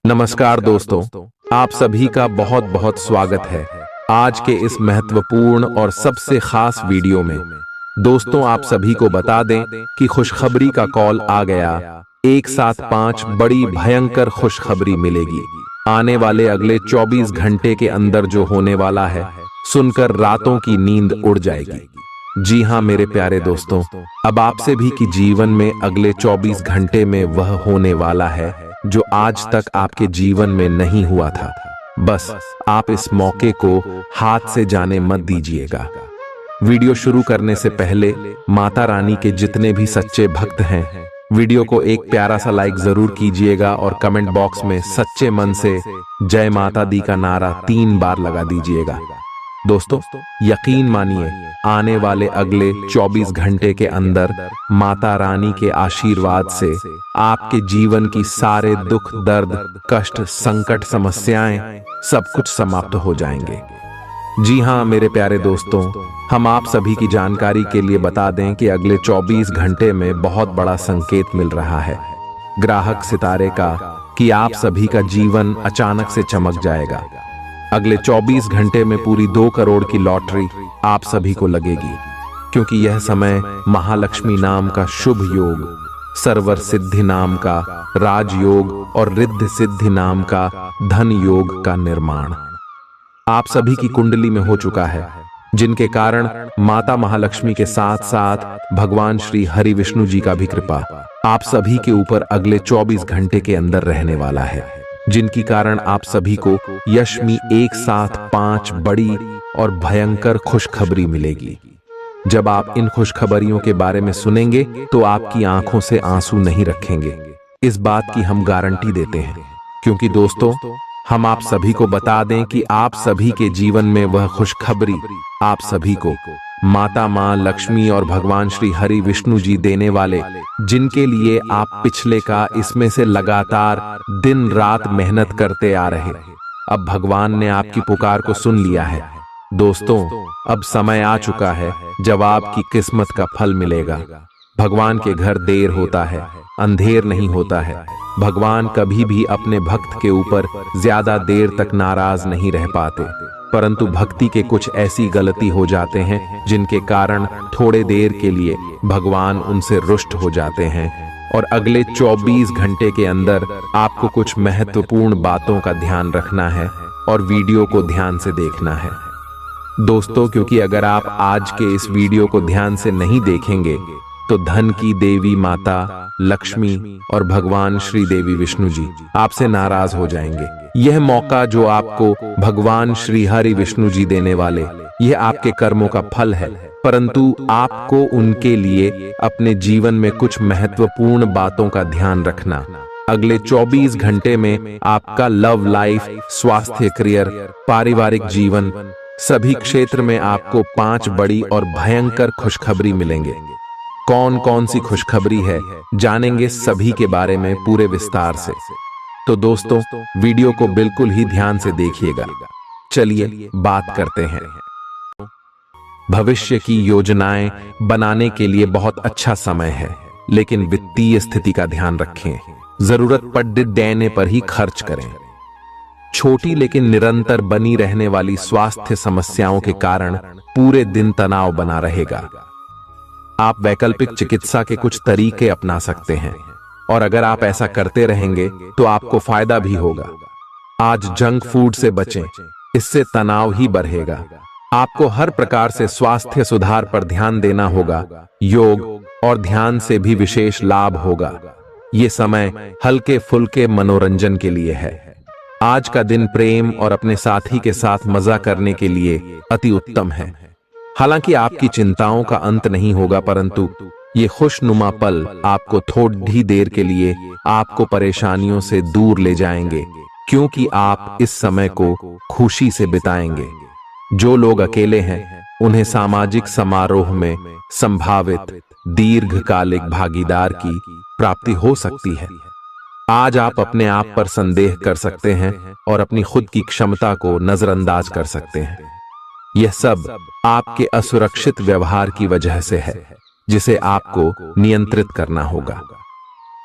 नमस्कार दोस्तों, आप सभी का बहुत बहुत स्वागत है आज के इस महत्वपूर्ण और सबसे खास वीडियो में। दोस्तों, आप सभी को बता दें कि खुशखबरी का कॉल आ गया। एक साथ 5 बड़ी भयंकर खुशखबरी मिलेगी आने वाले अगले 24 घंटे के अंदर। जो होने वाला है सुनकर रातों की नींद उड़ जाएगी। जी हाँ मेरे प्यारे दोस्तों, अब आपसे भी कि जीवन में अगले 24 घंटे में वह होने वाला है जो आज तक आपके जीवन में नहीं हुआ था। बस आप इस मौके को हाथ से जाने मत दीजिएगा। वीडियो शुरू करने से पहले माता रानी के जितने भी सच्चे भक्त हैं, वीडियो को एक प्यारा सा लाइक जरूर कीजिएगा और कमेंट बॉक्स में सच्चे मन से जय माता दी का नारा 3 बार लगा दीजिएगा। दोस्तों, यकीन मानिए आने वाले अगले 24 घंटे के अंदर माता रानी के आशीर्वाद से आपके जीवन की सारे दुख, दर्द, कष्ट, संकट, समस्याएं सब कुछ समाप्त हो जाएंगे। जी हाँ मेरे प्यारे दोस्तों, हम आप सभी की जानकारी के लिए बता दें कि अगले 24 घंटे में बहुत बड़ा संकेत मिल रहा है ग्राहक सितारे का कि आप सभी का जीवन अचानक से चमक जाएगा। अगले 24 घंटे में पूरी 2 करोड़ की लॉटरी आप सभी को लगेगी, क्योंकि यह समय महालक्ष्मी नाम का शुभ योग, सर्वर सिद्धि नाम का राजयोग और रिद्धि सिद्धि नाम का धन योग का निर्माण आप सभी की कुंडली में हो चुका है, जिनके कारण माता महालक्ष्मी के साथ साथ भगवान श्री हरि विष्णु जी का भी कृपा आप सभी के ऊपर अगले 24 घंटे के अंदर रहने वाला है, जिनकी कारण आप सभी को यश में एक साथ 5 बड़ी और भयंकर खुशखबरी मिलेगी। जब आप इन खुशखबरियों के बारे में सुनेंगे तो आपकी आंखों से आंसू नहीं रखेंगे, इस बात की हम गारंटी देते हैं। क्योंकि दोस्तों, हम आप सभी को बता दें कि आप सभी के जीवन में वह खुशखबरी आप सभी को माता मां लक्ष्मी और भगवान श्री हरि विष्णु जी देने वाले, जिनके लिए आप पिछले का इसमें से लगातार दिन रात मेहनत करते आ रहे। अब भगवान ने आपकी पुकार को सुन लिया है। दोस्तों, अब समय आ चुका है जब आपकी किस्मत का फल मिलेगा। भगवान के घर देर होता है, अंधेर नहीं होता है। भगवान कभी भी अपने भक्त के ऊपर ज्यादा देर तक नाराज नहीं रह पाते, परंतु भक्ति के कुछ ऐसी गलती हो जाते हैं जिनके कारण थोड़े देर के लिए भगवान उनसे रुष्ट हो जाते हैं। और अगले 24 घंटे के अंदर आपको कुछ महत्वपूर्ण बातों का ध्यान रखना है और वीडियो को ध्यान से देखना है दोस्तों, क्योंकि अगर आप आज के इस वीडियो को ध्यान से नहीं देखेंगे तो धन की देवी माता लक्ष्मी और भगवान श्री देवी विष्णु जी आपसे नाराज हो जाएंगे। यह मौका जो आपको भगवान श्री हरि विष्णु जी देने वाले, यह आपके कर्मों का फल है, परंतु आपको उनके लिए अपने जीवन में कुछ महत्वपूर्ण बातों का ध्यान रखना। अगले 24 घंटे में आपका लव लाइफ, स्वास्थ्य, करियर, पारिवारिक जीवन, सभी क्षेत्र में आपको 5 बड़ी और भयंकर खुशखबरी मिलेंगे। कौन कौन सी खुशखबरी है जानेंगे सभी के बारे में पूरे विस्तार से। तो दोस्तों, वीडियो को बिल्कुल ही ध्यान से देखिएगा। चलिए बात करते हैं। भविष्य की योजनाएं बनाने के लिए बहुत अच्छा समय है, लेकिन वित्तीय स्थिति का ध्यान रखें। जरूरत पड़ने पर ही खर्च करें। छोटी लेकिन निरंतर बनी रहने वाली स्वास्थ्य समस्याओं के कारण पूरे दिन तनाव बना रहेगा। आप वैकल्पिक चिकित्सा के कुछ तरीके अपना सकते हैं, और अगर आप ऐसा करते रहेंगे तो आपको फायदा भी होगा। आज जंक फूड से बचें, इससे तनाव ही बढ़ेगा। आपको हर प्रकार से स्वास्थ्य सुधार पर ध्यान देना होगा। योग और ध्यान से भी विशेष लाभ होगा। ये समय हल्के फुल्के मनोरंजन के लिए है। आज का दिन प्रेम और अपने साथी के साथ मजा करने के लिए अति उत्तम है। हालांकि आपकी चिंताओं का अंत नहीं होगा, परंतु ये खुशनुमा पल आपको थोड़ी देर के लिए आपको परेशानियों से दूर ले जाएंगे, क्योंकि आप इस समय को खुशी से बिताएंगे। जो लोग अकेले हैं उन्हें सामाजिक समारोह में संभावित दीर्घकालिक भागीदार की प्राप्ति हो सकती है। आज आप अपने आप पर संदेह कर सकते हैं और अपनी खुद की क्षमता को नजरअंदाज कर सकते हैं। यह सब आपके असुरक्षित व्यवहार की वजह से है, जिसे आपको नियंत्रित करना होगा।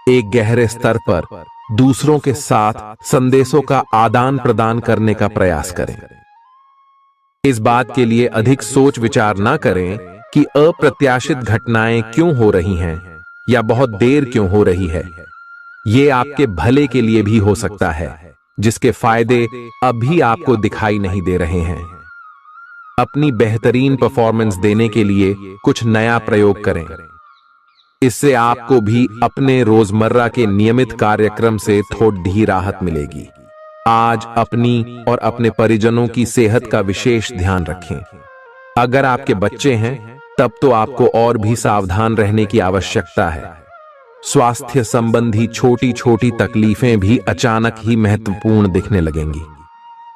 एक गहरे स्तर पर दूसरों के साथ संदेशों का आदान प्रदान करने का प्रयास करें। इस बात के लिए अधिक सोच विचार ना करें कि अप्रत्याशित घटनाएं क्यों हो रही हैं या बहुत देर क्यों हो रही है। ये आपके भले के लिए भी हो सकता है, जिसके फायदे अभी आपको दिखाई नहीं दे रहे हैं। अपनी बेहतरीन परफॉर्मेंस देने के लिए कुछ नया प्रयोग करें। इससे आपको भी अपने रोजमर्रा के नियमित कार्यक्रम से थोड़ी राहत मिलेगी। आज अपनी और अपने परिजनों की सेहत का विशेष ध्यान रखें। अगर आपके बच्चे हैं तब तो आपको और भी सावधान रहने की आवश्यकता है। स्वास्थ्य संबंधी छोटी छोटी तकलीफें भी अचानक ही महत्वपूर्ण दिखने लगेंगी।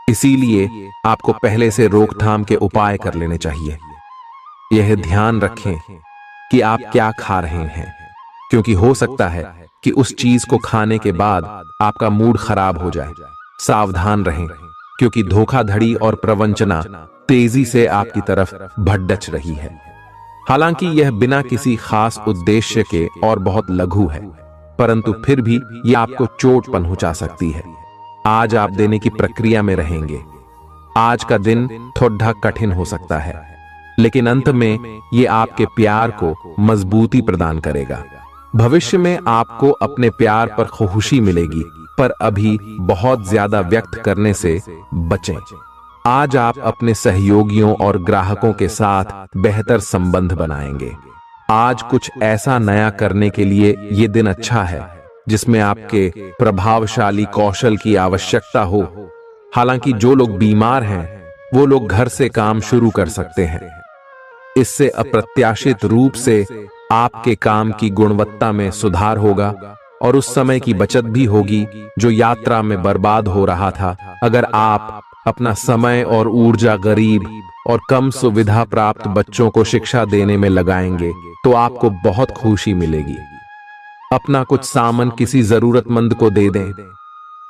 इसीलिए आपको पहले से रोकथाम के उपाय कर लेने चाहिए। यह ध्यान रखें कि आप क्या खा रहे हैं, क्योंकि हो सकता है कि उस चीज को खाने के बाद आपका मूड खराब हो जाए। सावधान रहें, क्योंकि धोखाधड़ी और प्रवंचना तेजी से आपकी तरफ भड़क रही है। हालांकि यह बिना किसी खास उद्देश्य के और बहुत लघु है, परंतु फिर भी यह आपको चोट पहुंचा सकती है। आज आप देने की प्रक्रिया में रहेंगे। आज का दिन थोड़ा कठिन हो सकता है, लेकिन अंत में यह आपके प्यार को मजबूती प्रदान करेगा। भविष्य में आपको अपने प्यार पर खुशी मिलेगी, पर अभी बहुत ज्यादा व्यक्त करने से बचें। आज आप अपने सहयोगियों और ग्राहकों के साथ बेहतर संबंध बनाएंगे। आज कुछ ऐसा नया करने के लिए ये दिन अच्छा है जिसमें आपके प्रभावशाली कौशल की आवश्यकता हो। हालांकि जो लोग बीमार हैं वो लोग घर से काम शुरू कर सकते हैं। इससे अप्रत्याशित रूप से आपके काम की गुणवत्ता में सुधार होगा और उस समय की बचत भी होगी जो यात्रा में बर्बाद हो रहा था। अगर आप अपना समय और ऊर्जा गरीब और कम सुविधा प्राप्त बच्चों को शिक्षा देने में लगाएंगे तो आपको बहुत खुशी मिलेगी। अपना कुछ सामान किसी जरूरतमंद को दे दें।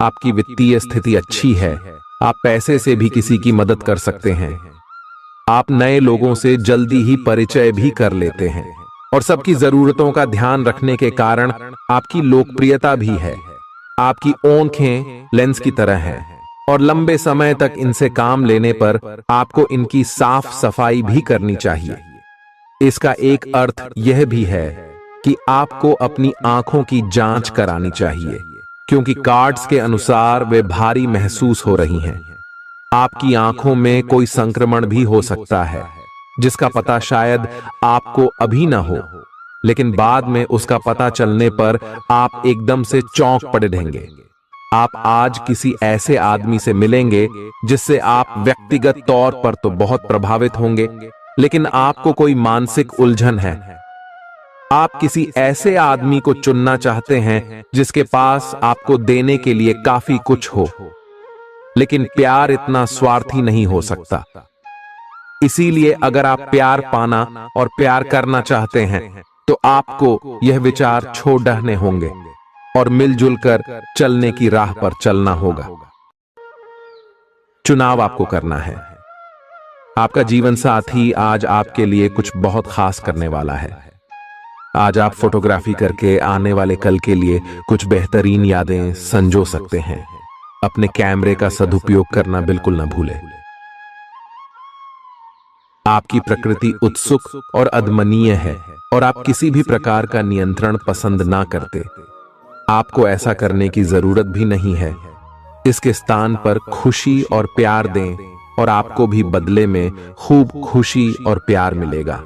आपकी वित्तीय स्थिति अच्छी है, आप पैसे से भी किसी की मदद कर सकते हैं। आप नए लोगों से जल्दी ही परिचय भी कर लेते हैं और सबकी जरूरतों का ध्यान रखने के कारण आपकी लोकप्रियता भी है। आपकी आंखें लेंस की तरह हैं और लंबे समय तक इनसे काम लेने पर आपको इनकी साफ सफाई भी करनी चाहिए। इसका एक अर्थ यह भी है कि आपको अपनी आंखों की जांच करानी चाहिए, क्योंकि कार्ड्स के अनुसार वे भारी महसूस हो रही हैं। आपकी आंखों में कोई संक्रमण भी हो सकता है जिसका पता शायद आपको अभी ना हो, लेकिन बाद में उसका पता चलने पर आप एकदम से चौंक पड़े रहेंगे। आप आज किसी ऐसे आदमी से मिलेंगे जिससे आप व्यक्तिगत तौर पर तो बहुत प्रभावित होंगे, लेकिन आपको कोई मानसिक उलझन है। आप किसी ऐसे आदमी को चुनना चाहते हैं जिसके पास आपको देने के लिए काफी कुछ हो, लेकिन प्यार इतना स्वार्थी नहीं हो सकता। इसीलिए अगर आप प्यार पाना और प्यार करना चाहते हैं तो आपको यह विचार छोड़ने होंगे और मिलजुल कर चलने की राह पर चलना होगा। चुनाव आपको करना है। आपका जीवन साथी आज आपके लिए कुछ बहुत खास करने वाला है। आज आप फोटोग्राफी करके आने वाले कल के लिए कुछ बेहतरीन यादें संजो सकते हैं। अपने कैमरे का सदुपयोग करना बिल्कुल न भूलें। आपकी प्रकृति उत्सुक और अदमनीय है और आप किसी भी प्रकार का नियंत्रण पसंद ना करते। आपको ऐसा करने की जरूरत भी नहीं है। इसके स्थान पर खुशी और प्यार दें और आपको भी बदले में खूब खुशी और प्यार मिलेगा।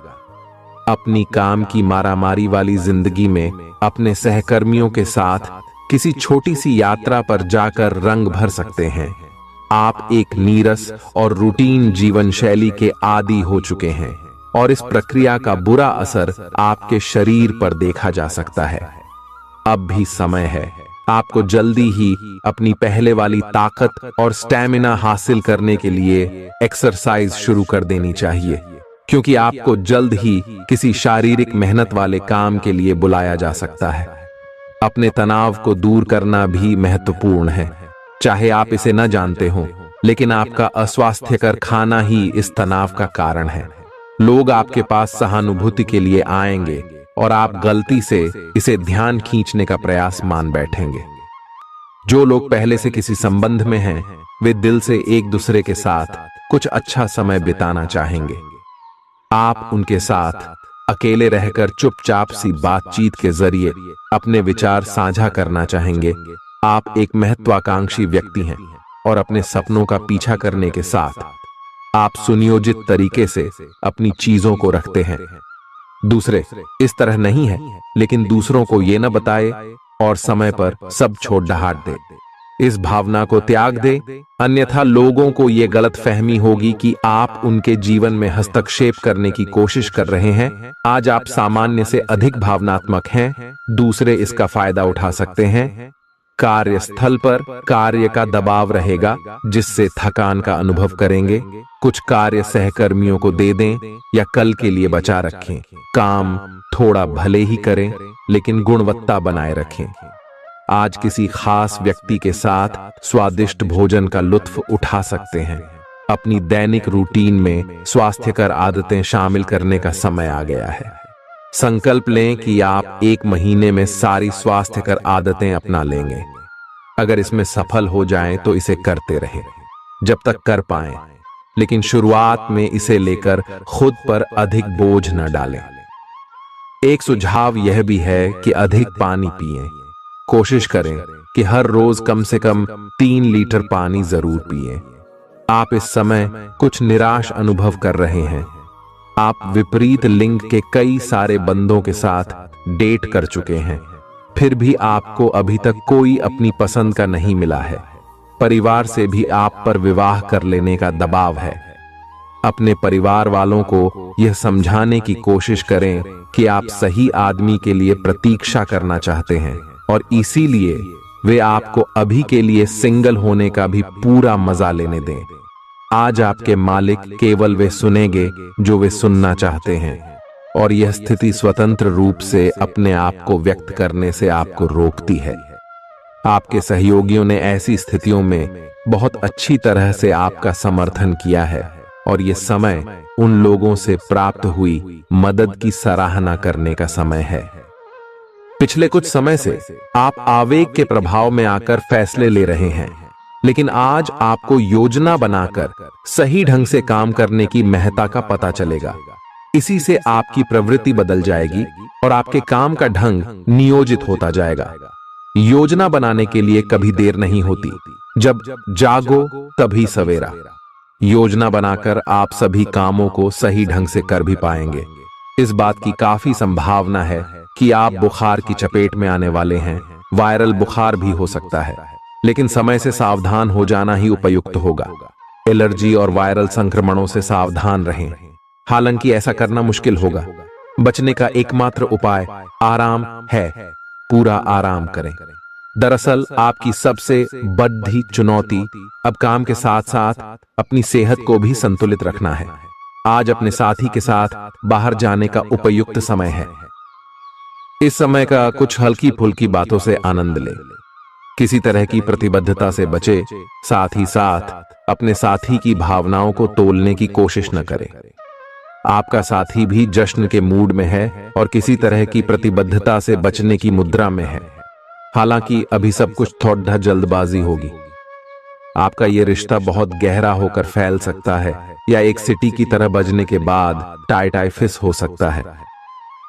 अपनी काम की मारामारी वाली जिंदगी में अपने सहकर्मियों के साथ किसी छोटी सी यात्रा पर जाकर रंग भर सकते हैं। आप एक नीरस और रूटीन जीवन शैली के आदी हो चुके हैं और इस प्रक्रिया का बुरा असर आपके शरीर पर देखा जा सकता है। अब भी समय है। आपको जल्दी ही अपनी पहले वाली ताकत और स्टैमिना हासिल करने के लिए एक्सरसाइज शुरू कर देनी चाहिए, क्योंकि आपको जल्द ही किसी शारीरिक मेहनत वाले काम के लिए बुलाया जा सकता है। अपने तनाव को दूर करना भी महत्वपूर्ण है, चाहे आप इसे न जानते हो, लेकिन आपका अस्वास्थ्यकर खाना ही इस तनाव का कारण है। लोग आपके पास सहानुभूति के लिए आएंगे, और आप गलती से इसे ध्यान खींचने का प्रयास मान बैठेंगे। जो लोग पहले से किसी संबंध में हैं, वे दिल से एक दूसरे के साथ कुछ अच्छा समय बिताना चाहेंगे। आप उनके साथ अकेले रहकर चुपचाप सी बातचीत के जरिए अपने विचार साझा करना चाहेंगे। आप एक महत्वाकांक्षी व्यक्ति हैं और अपने सपनों का पीछा करने के साथ आप सुनियोजित तरीके से अपनी चीजों को रखते हैं। दूसरे इस तरह नहीं है, लेकिन दूसरों को ये न बताए और समय पर सब छोड़ डहाट दे। इस भावना को त्याग दे, अन्यथा लोगों को यह गलत फहमी होगी कि आप उनके जीवन में हस्तक्षेप करने की कोशिश कर रहे हैं। आज आप सामान्य से अधिक भावनात्मक हैं, दूसरे इसका फायदा उठा सकते हैं। कार्यस्थल पर कार्य का दबाव रहेगा, जिससे थकान का अनुभव करेंगे। कुछ कार्य सहकर्मियों को दे दें या कल के लिए बचा रखें। काम थोड़ा भले ही करें, लेकिन गुणवत्ता बनाए रखें। आज किसी खास व्यक्ति के साथ स्वादिष्ट भोजन का लुत्फ उठा सकते हैं। अपनी दैनिक रूटीन में स्वास्थ्यकर आदतें शामिल करने का समय आ गया है। संकल्प लें कि आप 1 महीने में सारी स्वास्थ्यकर आदतें अपना लेंगे। अगर इसमें सफल हो जाएं तो इसे करते रहें जब तक कर पाएं, लेकिन शुरुआत में इसे लेकर खुद पर अधिक बोझ न डालें। एक सुझाव यह भी है कि अधिक पानी पिएं। कोशिश करें कि हर रोज कम से कम 3 लीटर पानी जरूर पिएं। आप इस समय कुछ निराश अनुभव कर रहे हैं। आप विपरीत लिंग के कई सारे बंदों के साथ डेट कर चुके हैं, फिर भी आपको अभी तक कोई अपनी पसंद का नहीं मिला है। परिवार से भी आप पर विवाह कर लेने का दबाव है। अपने परिवार वालों को यह समझाने की कोशिश करें कि आप सही आदमी के लिए प्रतीक्षा करना चाहते हैं और इसीलिए वे आपको अभी के लिए सिंगल होने का भी पूरा मजा लेने दें। आज आपके मालिक केवल वे सुनेंगे जो वे सुनना चाहते हैं, और यह स्थिति स्वतंत्र रूप से अपने आप को व्यक्त करने से आपको रोकती है। आपके सहयोगियों ने ऐसी स्थितियों में बहुत अच्छी तरह से आपका समर्थन किया है, और यह समय उन लोगों से प्राप्त हुई मदद की सराहना करने का समय है। पिछले कुछ समय से आप आवेग के प्रभाव में आकर फैसले ले रहे हैं, लेकिन आज आपको योजना बनाकर सही ढंग से काम करने की महत्ता का पता चलेगा। इसी से आपकी प्रवृत्ति बदल जाएगी और आपके काम का ढंग नियोजित होता जाएगा। योजना बनाने के लिए कभी देर नहीं होती, जब जागो तभी सवेरा। योजना बनाकर आप सभी कामों को सही ढंग से कर भी पाएंगे। इस बात की काफी संभावना है कि आप बुखार की चपेट में आने वाले हैं। वायरल बुखार भी हो सकता है, लेकिन समय से सावधान हो जाना ही उपयुक्त होगा। एलर्जी और वायरल संक्रमणों से सावधान रहें। हालांकि ऐसा करना मुश्किल होगा। बचने का एकमात्र उपाय आराम है। पूरा आराम करें। दरअसल आपकी सबसे बड़ी चुनौती अब काम के साथ साथ अपनी सेहत को भी संतुलित रखना है। आज अपने साथी के साथ बाहर जाने का उपयुक्त समय है। इस समय का कुछ हल्की फुल्की बातों से आनंद लें। किसी तरह की प्रतिबद्धता से बचे, साथ ही साथ अपने साथी की भावनाओं को तोलने की कोशिश न करें। आपका साथी भी जश्न के मूड में है और किसी तरह की प्रतिबद्धता से बचने की मुद्रा में है। हालांकि अभी सब कुछ थोड़ा जल्दबाजी होगी। आपका यह रिश्ता बहुत गहरा होकर फैल सकता है या एक सिटी की तरह बजने के बाद टाई फिस हो सकता है।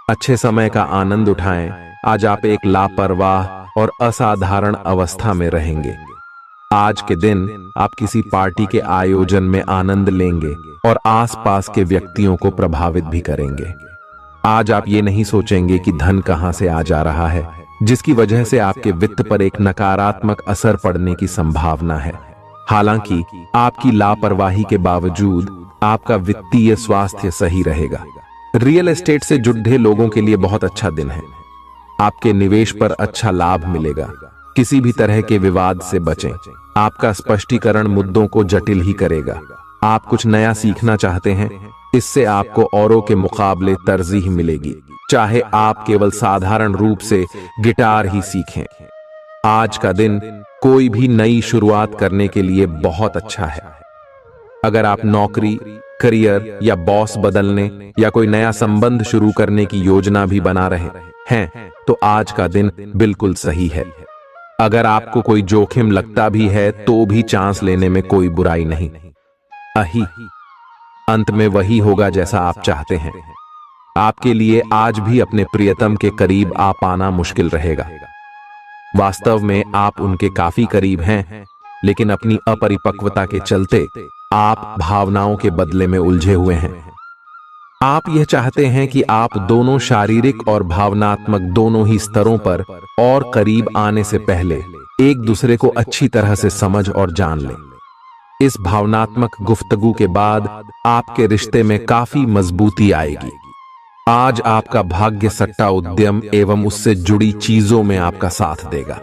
अच्छे समय का आनंद उठाएं। आज आप एक लापरवाह और असाधारण अवस्था में रहेंगे। आज के दिन आप किसी पार्टी के आयोजन में आनंद लेंगे और आसपास के व्यक्तियों को प्रभावित भी करेंगे। आज आप ये नहीं सोचेंगे कि धन कहां से आ जा रहा है, जिसकी वजह से आपके वित्त पर एक नकारात्मक असर पड़ने की संभावना है। हालांकि आपकी लापरवाही के बावजूद आपका वित्तीय स्वास्थ्य सही रहेगा। रियल एस्टेट से जुड़े लोगों के लिए बहुत अच्छा दिन है। आपके निवेश पर अच्छा लाभ मिलेगा। किसी भी तरह के विवाद से बचें। आपका स्पष्टीकरण मुद्दों को जटिल ही करेगा। आप कुछ नया सीखना चाहते हैं, इससे आपको औरों के मुकाबले तरजीह मिलेगी, चाहे आप केवल साधारण रूप से गिटार ही सीखें। आज का दिन कोई भी नई शुरुआत करने के लिए बहुत अच्छा है। अगर आप नौकरी करियर या बॉस बदलने या कोई नया संबंध शुरू करने की योजना भी बना रहे हैं तो आज का दिन बिल्कुल सही है। अगर आपको कोई जोखिम लगता भी है तो भी चांस लेने में कोई बुराई नहीं। अंत में वही होगा जैसा आप चाहते हैं। आपके लिए आज भी अपने प्रियतम के करीब आ पाना मुश्किल रहेगा। वास्तव में आप उनके काफी करीब हैं, लेकिन अपनी अपरिपक्वता के चलते आप भावनाओं के बदले में उलझे हुए हैं। आप यह चाहते हैं कि आप दोनों शारीरिक और भावनात्मक दोनों ही स्तरों पर और करीब आने से पहले एक दूसरे को अच्छी तरह से समझ और जान लें। इस भावनात्मक गुफ्तगू के बाद आपके रिश्ते में काफी मजबूती आएगी। आज आपका भाग्य सट्टा उद्यम एवं उससे जुड़ी चीजों में आपका साथ देगा।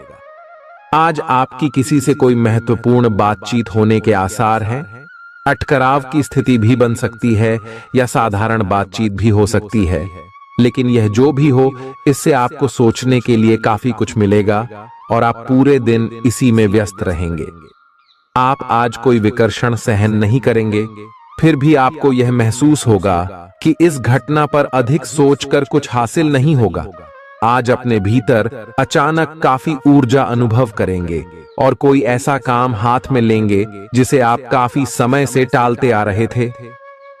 आज आपकी किसी से कोई महत्वपूर्ण बातचीत होने के आसार हैं। अटकराव की स्थिति भी बन सकती है या साधारण बातचीत भी हो सकती है, लेकिन यह जो भी हो, इससे आपको सोचने के लिए काफी कुछ मिलेगा और आप पूरे दिन इसी में व्यस्त रहेंगे। आप आज कोई विकर्षण सहन नहीं करेंगे, फिर भी आपको यह महसूस होगा कि इस घटना पर अधिक सोचकर कुछ हासिल नहीं होगा। आज अपने भीतर अचानक काफी ऊर्जा अनुभव करेंगे और कोई ऐसा काम हाथ में लेंगे जिसे आप काफी समय से टालते आ रहे थे।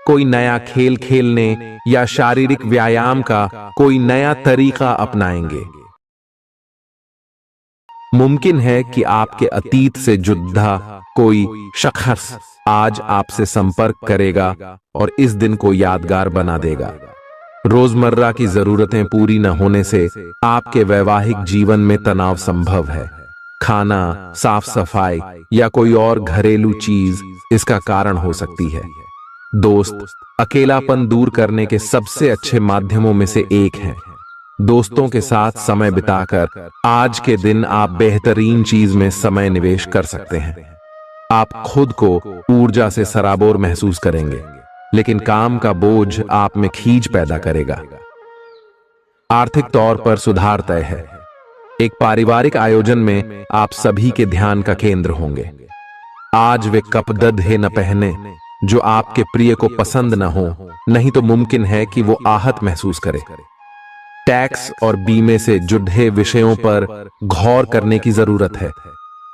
कोई नया खेल खेलने या शारीरिक व्यायाम का कोई नया तरीका अपनाएंगे। मुमकिन है कि आपके अतीत से जुड़ा कोई शख्स आज आपसे संपर्क करेगा और इस दिन को यादगार बना देगा। रोजमर्रा की जरूरतें पूरी न होने से आपके वैवाहिक जीवन में तनाव संभव है। खाना, साफ सफाई या कोई और घरेलू चीज इसका कारण हो सकती है। दोस्त अकेलापन दूर करने के सबसे अच्छे माध्यमों में से एक है। दोस्तों के साथ समय बिताकर आज के दिन आप बेहतरीन चीज में समय निवेश कर सकते हैं। आप खुद को ऊर्जा से सराबोर महसूस करेंगे, लेकिन काम का बोझ आप में खींच पैदा करेगा। आर्थिक तौर पर सुधार तय है। एक पारिवारिक आयोजन में आप सभी के ध्यान का केंद्र होंगे। आज वे कपड़े न पहने जो आपके प्रिय को पसंद न हो, नहीं तो मुमकिन है कि वो आहत महसूस करे। टैक्स और बीमे से जुड़े विषयों पर गौर करने की जरूरत है।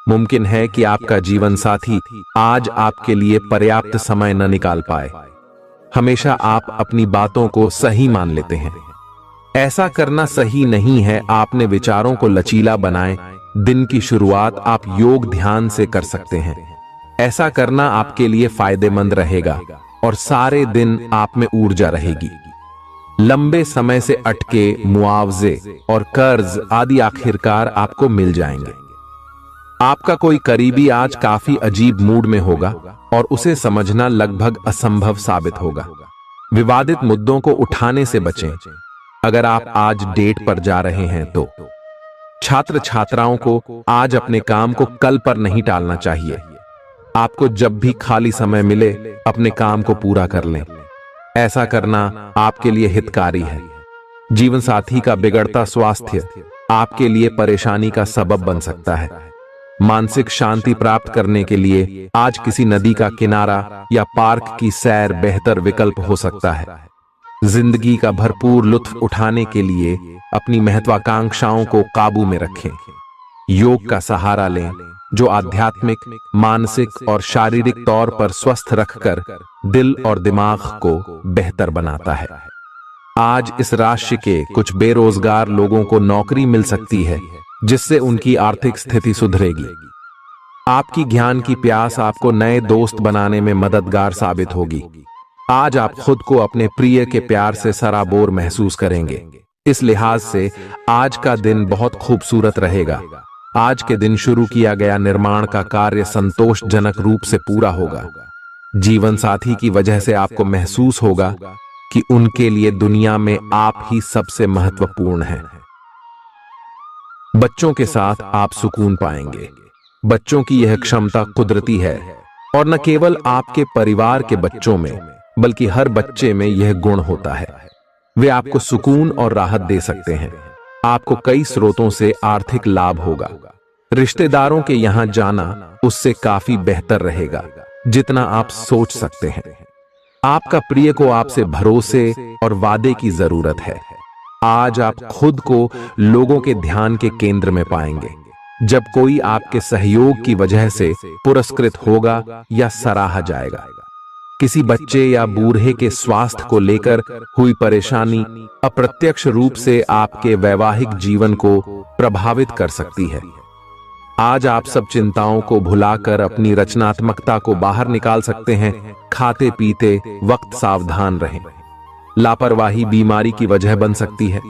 मुमकिन है कि आपका जीवन साथी आज आपके लिए पर्याप्त समय न निकाल पाए। हमेशा आप अपनी बातों को सही मान लेते हैं। ऐसा करना सही नहीं है। आपने विचारों को लचीला बनाए। दिन की शुरुआत आप योग ध्यान से कर सकते हैं। ऐसा करना आपके लिए फायदेमंद रहेगा और सारे दिन आप में ऊर्जा रहेगी। लंबे समय से अटके मुआवजे और कर्ज आदि आखिरकार आपको मिल जाएंगे। आपका कोई करीबी आज काफी अजीब मूड में होगा और उसे समझना लगभग असंभव साबित होगा। विवादित मुद्दों को उठाने से बचें। अगर आप आज डेट पर जा रहे हैं तो छात्र छात्राओं को आज अपने काम को कल पर नहीं टालना चाहिए। आपको जब भी खाली समय मिले अपने काम को पूरा कर लें। ऐसा करना आपके लिए हितकारी है। जीवन साथी का बिगड़ता स्वास्थ्य आपके लिए परेशानी का सबब बन सकता है। मानसिक शांति प्राप्त करने के लिए आज किसी नदी का किनारा या पार्क की सैर बेहतर विकल्प हो सकता है। जिंदगी का भरपूर लुत्फ उठाने के लिए अपनी महत्वाकांक्षाओं को काबू में रखें। योग का सहारा लें, जो आध्यात्मिक, मानसिक और शारीरिक तौर पर स्वस्थ रखकर दिल और दिमाग को बेहतर बनाता है। आज इस राशि के कुछ बेरोजगार लोगों को नौकरी मिल सकती है, जिससे उनकी आर्थिक स्थिति सुधरेगी। आपकी ज्ञान की प्यास आपको नए दोस्त बनाने में मददगार साबित होगी। आज आप खुद को अपने प्रिय के प्यार से सराबोर महसूस करेंगे। इस लिहाज से आज का दिन बहुत खूबसूरत रहेगा। आज के दिन शुरू किया गया निर्माण का कार्य संतोषजनक रूप से पूरा होगा। जीवन साथी की वजह से आपको महसूस होगा कि उनके लिए दुनिया में आप ही सबसे महत्वपूर्ण हैं। बच्चों के साथ आप सुकून पाएंगे। बच्चों की यह क्षमता कुदरती है और न केवल आपके परिवार के बच्चों में बल्कि हर बच्चे में यह गुण होता है। वे आपको सुकून और राहत दे सकते हैं। आपको कई स्रोतों से आर्थिक लाभ होगा। रिश्तेदारों के यहां जाना उससे काफी बेहतर रहेगा जितना आप सोच सकते हैं। आपका प्रिय को आपसे भरोसे और वादे की जरूरत है। आज आप खुद को लोगों के ध्यान के केंद्र में पाएंगे, जब कोई आपके सहयोग की वजह से पुरस्कृत होगा या सराहा जाएगा। किसी बच्चे या बूढ़े के स्वास्थ्य को लेकर हुई परेशानी अप्रत्यक्ष रूप से आपके वैवाहिक जीवन को प्रभावित कर सकती है। आज आप सब चिंताओं को भुलाकर अपनी रचनात्मकता को बाहर निकाल सकते हैं। खाते पीते वक्त सावधान रहें। लापरवाही बीमारी की वजह बन सकती है।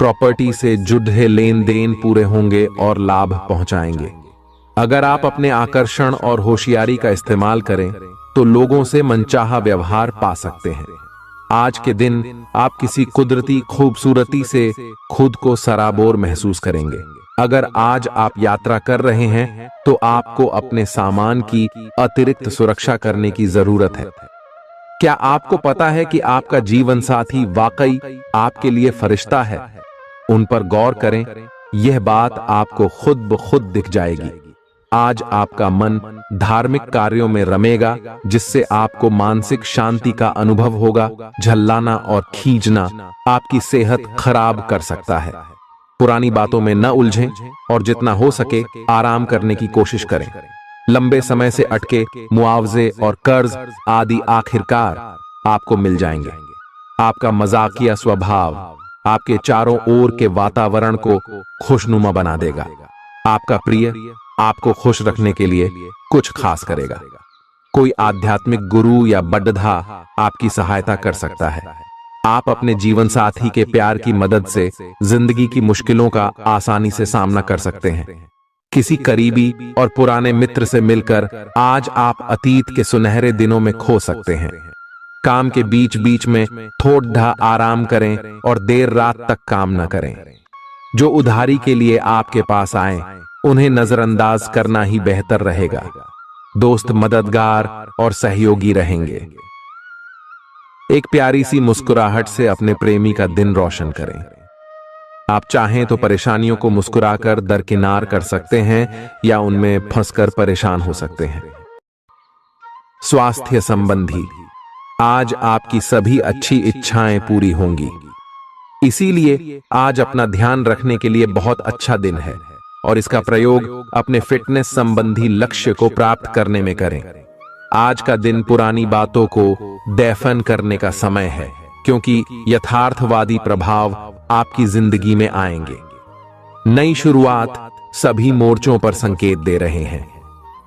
प्रॉपर्टी से जुड़े लेन देन पूरे होंगे और लाभ पहुंचाएंगे। अगर आप अपने आकर्षण और होशियारी का इस्तेमाल करें तो लोगों से मनचाहा व्यवहार पा सकते हैं। आज के दिन आप किसी कुदरती खूबसूरती से खुद को सराबोर महसूस करेंगे। अगर आज आप यात्रा कर रहे हैं तो आपको अपने सामान की अतिरिक्त सुरक्षा करने की जरूरत है। क्या आपको पता है कि आपका जीवन साथी वाकई आपके लिए फरिश्ता है? उन पर गौर करें, यह बात आपको खुद ब खुद दिख जाएगी। आज आपका मन धार्मिक कार्यों में रमेगा, जिससे आपको मानसिक शांति का अनुभव होगा। झल्लाना और खींचना आपकी सेहत खराब कर सकता है। पुरानी बातों में न उलझें और जितना हो सके आराम करने की कोशिश करें। लंबे समय से अटके मुआवजे और कर्ज आदि आखिरकार आपको मिल जाएंगे। आपका मजाकिया स्वभाव आपके चारों ओर के वातावरण को खुशनुमा बना देगा। आपका प्रिय आपको खुश रखने के लिए कुछ खास करेगा। कोई आध्यात्मिक गुरु या बड्ढा आपकी सहायता कर सकता है। आप अपने जीवन साथी के प्यार की मदद से जिंदगी की मुश्किलों का आसानी से सामना कर सकते हैं। किसी करीबी और पुराने मित्र से मिलकर आज आप अतीत के सुनहरे दिनों में खो सकते हैं। काम के बीच बीच में थोड़ा आराम करें और देर रात तक काम न करें। जो उधारी के लिए आपके पास आए उन्हें नजरअंदाज करना ही बेहतर रहेगा। दोस्त मददगार और सहयोगी रहेंगे। एक प्यारी सी मुस्कुराहट से अपने प्रेमी का दिन रोशन करें। आप चाहें तो परेशानियों को मुस्कुराकर दरकिनार कर सकते हैं या उनमें फंसकर परेशान हो सकते हैं। स्वास्थ्य संबंधी आज आपकी सभी अच्छी इच्छाएं पूरी होंगी, इसीलिए आज अपना ध्यान रखने के लिए बहुत अच्छा दिन है और इसका प्रयोग अपने फिटनेस संबंधी लक्ष्य को प्राप्त करने में करें। आज का दिन पुरानी बातों को दफन करने का समय है, क्योंकि यथार्थवादी प्रभाव आपकी जिंदगी में आएंगे। नई शुरुआत सभी मोर्चों पर संकेत दे रहे हैं।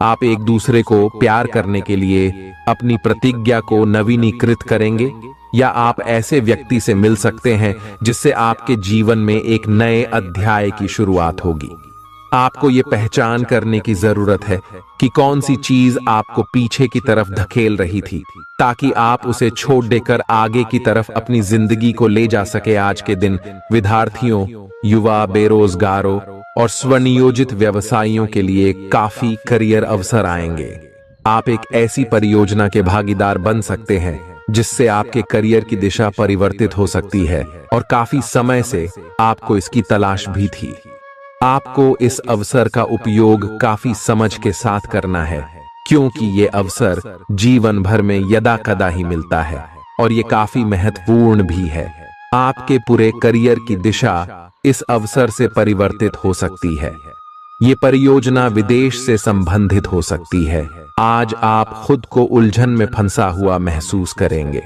आप एक दूसरे को प्यार करने के लिए अपनी प्रतिज्ञा को नवीनीकृत करेंगे या आप ऐसे व्यक्ति से मिल सकते हैं जिससे आपके जीवन में एक नए अध्याय की शुरुआत होगी। आपको ये पहचान करने की जरूरत है कि कौन सी चीज आपको पीछे की तरफ धकेल रही थी, ताकि आप उसे छोड़ देकर आगे की तरफ अपनी जिंदगी को ले जा सके। आज के दिन विद्यार्थियों, युवा, बेरोजगारों और स्वनियोजित व्यवसायियों के लिए काफी करियर अवसर आएंगे। आप एक ऐसी परियोजना के भागीदार बन सकते हैं जिससे आपके करियर की दिशा परिवर्तित हो सकती है और काफी समय से आपको इसकी तलाश भी थी। आपको इस अवसर का उपयोग काफी समझ के साथ करना है, क्योंकि ये अवसर जीवन भर में यदा कदा ही मिलता है और ये काफी महत्वपूर्ण भी है। आपके पूरे करियर की दिशा इस अवसर से परिवर्तित हो सकती है। ये परियोजना विदेश से संबंधित हो सकती है। आज आप खुद को उलझन में फंसा हुआ महसूस करेंगे।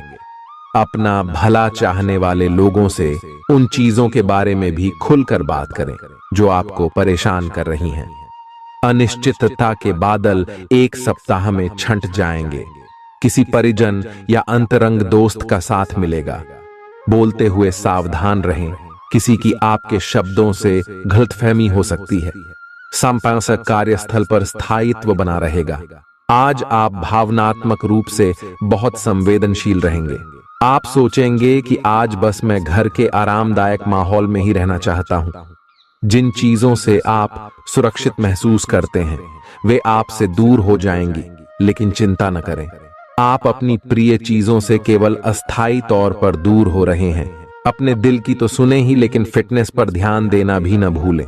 अपना भला चाहने वाले लोगों से उन चीजों के बारे में भी खुलकर बात करें जो आपको परेशान कर रही हैं। अनिश्चितता के बादल एक सप्ताह में छंट जाएंगे। किसी परिजन या अंतरंग दोस्त का साथ मिलेगा। बोलते हुए सावधान रहें, किसी की आपके शब्दों से गलतफहमी हो सकती है। संपादक कार्यस्थल पर स्थायित्व बना रहेगा। आज आप भावनात्मक रूप से बहुत संवेदनशील रहेंगे। आप सोचेंगे कि आज बस मैं घर के आरामदायक माहौल में ही रहना चाहता हूं। जिन चीजों से आप सुरक्षित महसूस करते हैं वे आपसे दूर हो जाएंगी, लेकिन चिंता न करें, आप अपनी प्रिय चीजों से केवल अस्थायी तौर पर दूर हो रहे हैं। अपने दिल की तो सुने ही, लेकिन फिटनेस पर ध्यान देना भी न भूलें।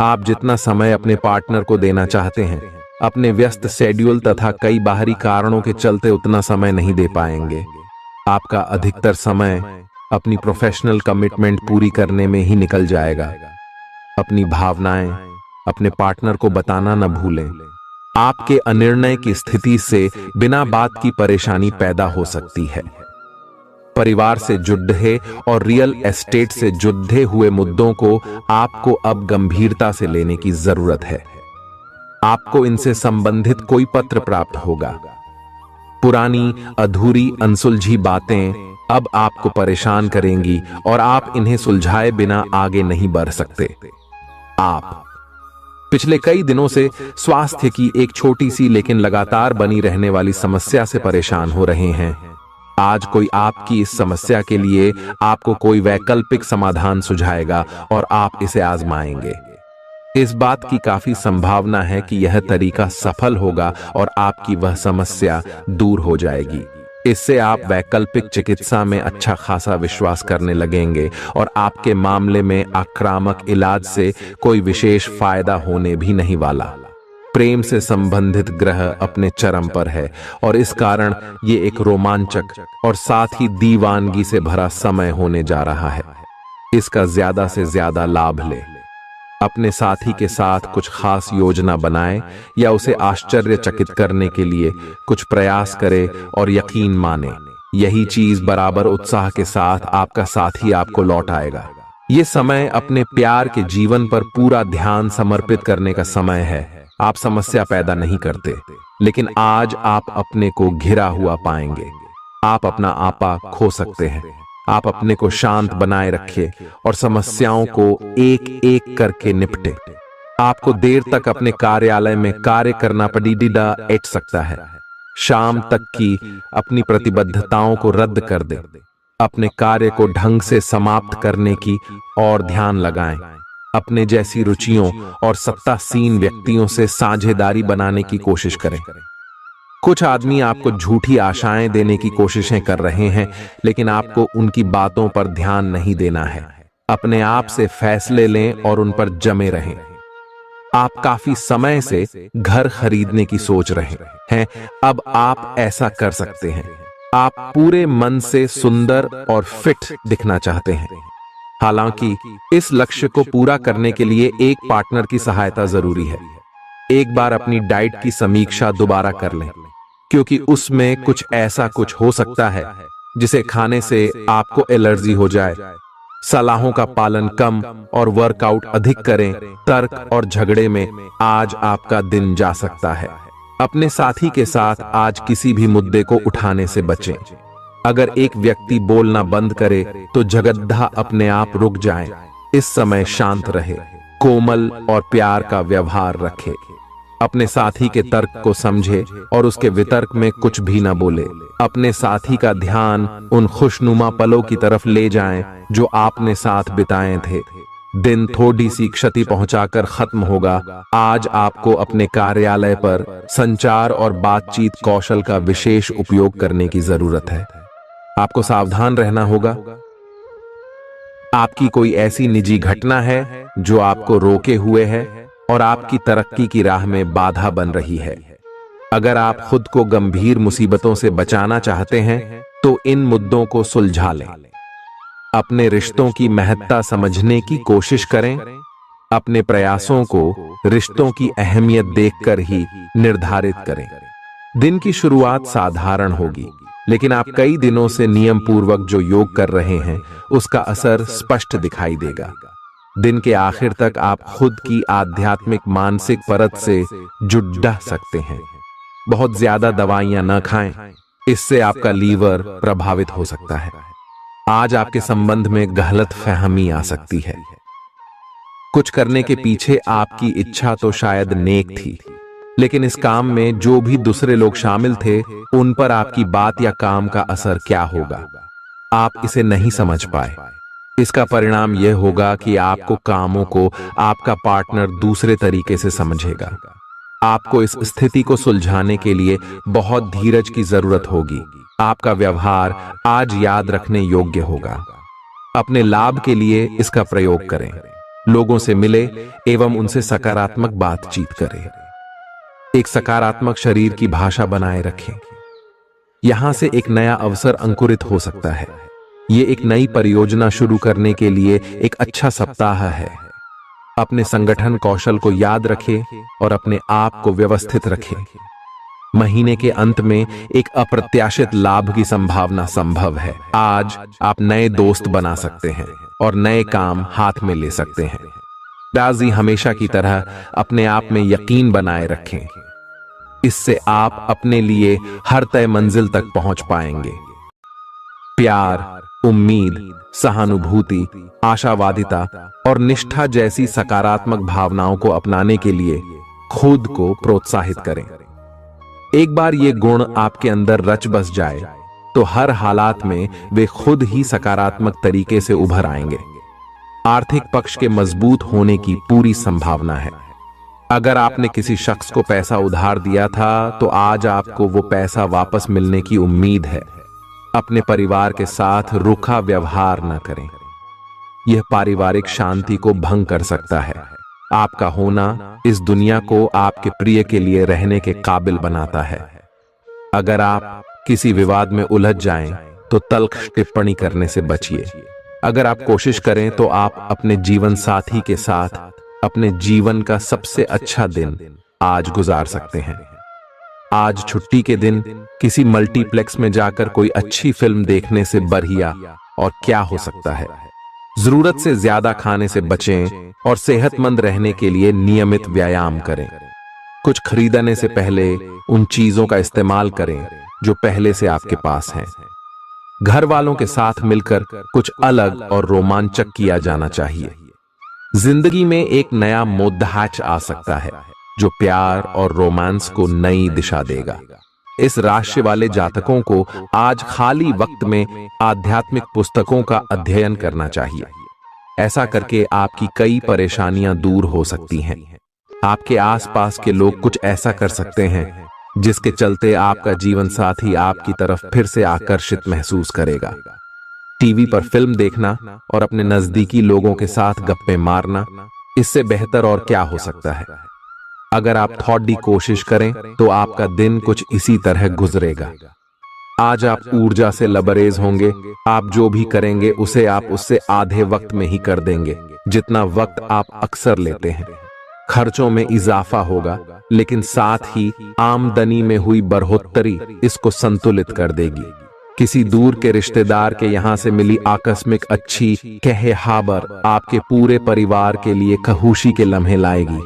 आप जितना समय अपने पार्टनर को देना चाहते हैं, अपने व्यस्त शेड्यूल तथा कई बाहरी कारणों के चलते उतना समय नहीं दे पाएंगे। आपका अधिकतर समय अपनी प्रोफेशनल कमिटमेंट पूरी करने में ही निकल जाएगा। अपनी भावनाएं अपने पार्टनर को बताना न भूलें। आपके अनिर्णय की स्थिति से बिना बात की परेशानी पैदा हो सकती है। परिवार से जुड़े और रियल एस्टेट से जुड़े हुए मुद्दों को आपको अब गंभीरता से लेने की जरूरत है। आपको इनसे संबंधित कोई पत्र प्राप्त होगा। पुरानी अधूरी अनसुलझी बातें अब आपको परेशान करेंगी और आप इन्हें सुलझाए बिना आगे नहीं बढ़ सकते। आप पिछले कई दिनों से स्वास्थ्य की एक छोटी सी लेकिन लगातार बनी रहने वाली समस्या से परेशान हो रहे हैं। आज कोई आपकी इस समस्या के लिए आपको कोई वैकल्पिक समाधान सुझाएगा और आप इसे आजमाएंगे। इस बात की काफी संभावना है कि यह तरीका सफल होगा और आपकी वह समस्या दूर हो जाएगी। इससे आप वैकल्पिक चिकित्सा में अच्छा खासा विश्वास करने लगेंगे और आपके मामले में आक्रामक इलाज से कोई विशेष फायदा होने भी नहीं वाला। प्रेम से संबंधित ग्रह अपने चरम पर है और इस कारण ये एक रोमांचक और साथ ही दीवानगी से भरा समय होने जा रहा है। इसका ज्यादा से ज्यादा लाभ ले। अपने साथी के साथ कुछ खास योजना बनाएं या उसे आश्चर्यचकित करने के लिए कुछ प्रयास करें और यकीन माने यही चीज बराबर उत्साह के साथ आपका साथी आपको लौट आएगा। ये समय अपने प्यार के जीवन पर पूरा ध्यान समर्पित करने का समय है। आप समस्या पैदा नहीं करते, लेकिन आज आप अपने को घिरा हुआ पाएंगे। आप अपना आपा खो सकते हैं। आप अपने को शांत बनाए रखें और समस्याओं को एक एक करके निपटे। आपको देर तक अपने कार्यालय में कार्य करना पड़ सकता है। शाम तक की अपनी प्रतिबद्धताओं को रद्द कर दें। अपने कार्य को ढंग से समाप्त करने की और ध्यान लगाएं। अपने जैसी रुचियों और सत्तासीन व्यक्तियों से साझेदारी बनाने की कोशिश करें। कुछ आदमी आपको झूठी आशाएं देने की कोशिशें कर रहे हैं, लेकिन आपको उनकी बातों पर ध्यान नहीं देना है। अपने आप से फैसले लें और उन पर जमे रहें। आप काफी समय से घर खरीदने की सोच रहे हैं। अब आप ऐसा कर सकते हैं। आप पूरे मन से सुंदर और फिट दिखना चाहते हैं। हालांकि इस लक्ष्य को पूरा करने के लिए एक पार्टनर की सहायता जरूरी है। एक बार अपनी डाइट की समीक्षा दोबारा कर लें, क्योंकि उसमें कुछ ऐसा कुछ हो सकता है जिसे खाने से आपको एलर्जी हो जाए। सलाहों का पालन कम और वर्कआउट अधिक करें। तर्क और झगड़े में आज आपका दिन जा सकता है। अपने साथी के साथ आज किसी भी मुद्दे को उठाने से बचें। अगर एक व्यक्ति बोलना बंद करे तो जगद्धा अपने आप रुक जाए। इस समय शांत रहे, कोमल और प्यार का व्यवहार रखे। अपने साथी के तर्क को समझे और उसके वितर्क में कुछ भी न बोले। अपने साथी का ध्यान उन खुशनुमा पलों की तरफ ले जाएं जो आपने साथ बिताए थे। दिन थोड़ी सी क्षति पहुंचाकर खत्म होगा। आज आपको अपने कार्यालय पर संचार और बातचीत कौशल का विशेष उपयोग करने की जरूरत है। आपको सावधान रहना होगा। आपकी कोई ऐसी निजी घटना है जो आपको रोके हुए है और आपकी तरक्की की राह में बाधा बन रही है। अगर आप खुद को गंभीर मुसीबतों से बचाना चाहते हैं तो इन मुद्दों को सुलझा लें। अपने रिश्तों की महत्ता समझने की कोशिश करें। अपने प्रयासों को रिश्तों की अहमियत देखकर ही निर्धारित करें। दिन की शुरुआत साधारण होगी, लेकिन आप कई दिनों से नियम पूर्वक जो योग कर रहे हैं उसका असर स्पष्ट दिखाई देगा। दिन के आखिर तक आप खुद की आध्यात्मिक मानसिक परत से जुड़ सकते हैं। बहुत ज्यादा दवाइयां न खाएं, इससे आपका लीवर प्रभावित हो सकता है। आज आपके संबंध में गलत फहमी आ सकती है। कुछ करने के पीछे आपकी इच्छा तो शायद नेक थी, लेकिन इस काम में जो भी दूसरे लोग शामिल थे उन पर आपकी बात या काम का असर क्या होगा, आप इसे नहीं समझ पाए। इसका परिणाम यह होगा कि आपको कामों को आपका पार्टनर दूसरे तरीके से समझेगा। आपको इस स्थिति को सुलझाने के लिए बहुत धीरज की जरूरत होगी। आपका व्यवहार आज याद रखने योग्य होगा। अपने लाभ के लिए इसका प्रयोग करें। लोगों से मिले एवं उनसे सकारात्मक बातचीत करें। एक सकारात्मक शरीर की भाषा बनाए रखें। यहां से एक नया अवसर अंकुरित हो सकता है। ये एक नई परियोजना शुरू करने के लिए एक अच्छा सप्ताह है। अपने संगठन कौशल को याद रखें और अपने आप को व्यवस्थित रखें। महीने के अंत में एक अप्रत्याशित लाभ की संभावना संभव है। आज आप नए दोस्त बना सकते हैं और नए काम हाथ में ले सकते हैं। राजी हमेशा की तरह अपने आप में यकीन बनाए रखें। इससे आप अपने लिए हर तय मंजिल तक पहुंच पाएंगे। प्यार, उम्मीद, सहानुभूति, आशावादिता और निष्ठा जैसी सकारात्मक भावनाओं को अपनाने के लिए खुद को प्रोत्साहित करें। एक बार ये गुण आपके अंदर रच बस जाए तो हर हालात में वे खुद ही सकारात्मक तरीके से उभर आएंगे। आर्थिक पक्ष के मजबूत होने की पूरी संभावना है। अगर आपने किसी शख्स को पैसा उधार दिया था तो आज आपको वो पैसा वापस मिलने की उम्मीद है। अपने परिवार के साथ रूखा व्यवहार न करें। यह पारिवारिक शांति को भंग कर सकता है। आपका होना इस दुनिया को आपके प्रिय के लिए रहने के काबिल बनाता है। अगर आप किसी विवाद में उलझ जाएं तो तल्ख टिप्पणी करने से बचिए। अगर आप कोशिश करें तो आप अपने जीवन साथी के साथ अपने जीवन का सबसे अच्छा दिन आज गुजार सकते हैं। आज छुट्टी के दिन किसी मल्टीप्लेक्स में जाकर कोई अच्छी फिल्म देखने से बढ़िया और क्या हो सकता है। जरूरत से ज्यादा खाने से बचें और सेहतमंद रहने के लिए नियमित व्यायाम करें। कुछ खरीदने से पहले उन चीजों का इस्तेमाल करें जो पहले से आपके पास हैं। घर वालों के साथ मिलकर कुछ अलग और रोमांचक किया जाना चाहिए। जिंदगी में एक नया मोद्दाच आ सकता है जो प्यार और रोमांस को नई दिशा देगा। इस राशि वाले जातकों को आज खाली वक्त में आध्यात्मिक पुस्तकों का अध्ययन करना चाहिए। ऐसा करके आपकी कई परेशानियां दूर हो सकती हैं। आपके आसपास के लोग कुछ ऐसा कर सकते हैं जिसके चलते आपका जीवन साथी आपकी तरफ फिर से आकर्षित महसूस करेगा। टीवी पर फिल्म देखना और अपने नजदीकी लोगों के साथ गप्पे मारना, इससे बेहतर और क्या हो सकता है। अगर आप थोड़ी कोशिश करें तो आपका दिन कुछ इसी तरह गुजरेगा। आज आप ऊर्जा से लबरेज होंगे। आप जो भी करेंगे उसे आप उससे आधे वक्त में ही कर देंगे जितना वक्त आप अक्सर लेते हैं। खर्चों में इजाफा होगा लेकिन साथ ही आमदनी में हुई बढ़ोतरी इसको संतुलित कर देगी। किसी दूर के रिश्तेदार के यहां से मिली आकस्मिक अच्छी खबर आपके पूरे परिवार के लिए खुशी के लम्हे लाएगी।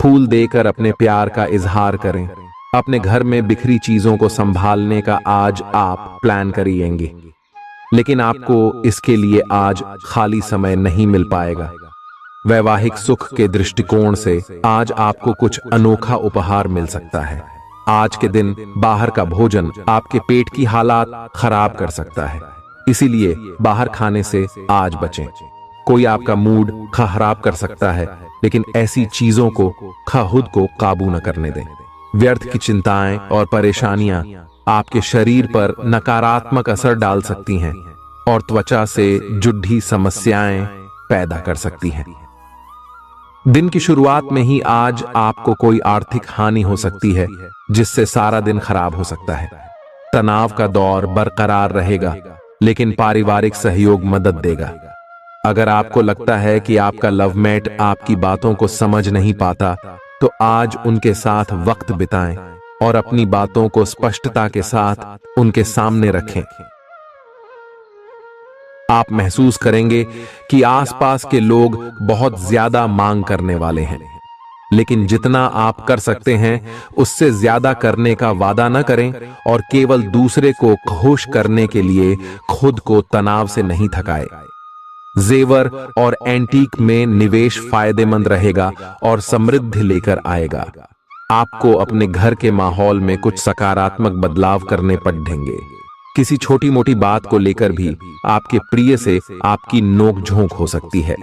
फूल देकर अपने प्यार का इजहार करें। अपने घर में बिखरी चीजों को संभालने का आज आप प्लान करिएंगे, लेकिन आपको इसके लिए आज खाली समय नहीं मिल पाएगा। वैवाहिक सुख के दृष्टिकोण से आज आपको कुछ अनोखा उपहार मिल सकता है। आज के दिन बाहर का भोजन आपके पेट की हालात खराब कर सकता है, इसीलिए बाहर खाने से आज बचें। कोई आपका मूड खराब कर सकता है, लेकिन ऐसी चीजों को खुद को काबू न करने दें। व्यर्थ की चिंताएं और परेशानियां आपके शरीर पर नकारात्मक असर डाल सकती हैं और त्वचा से जुड़ी समस्याएं पैदा कर सकती हैं। दिन की शुरुआत में ही आज आपको कोई आर्थिक हानि हो सकती है जिससे सारा दिन खराब हो सकता है। तनाव का दौर बरकरार रहेगा, लेकिन पारिवारिक सहयोग मदद देगा। अगर आपको लगता है कि आपका लवमेट आपकी बातों को समझ नहीं पाता, तो आज उनके साथ वक्त बिताएं और अपनी बातों को स्पष्टता के साथ उनके सामने रखें। आप महसूस करेंगे कि आसपास के लोग बहुत ज्यादा मांग करने वाले हैं, लेकिन जितना आप कर सकते हैं उससे ज्यादा करने का वादा न करें और केवल दूसरे को खुश करने के लिए खुद को तनाव से नहीं थकाएं। जेवर और एंटीक में निवेश फायदेमंद रहेगा और समृद्धि लेकर आएगा। आपको अपने घर के माहौल में कुछ सकारात्मक बदलाव करने पड़ेंगे। किसी छोटी मोटी बात को लेकर भी आपके प्रिय से आपकी नोक झोंक हो सकती है।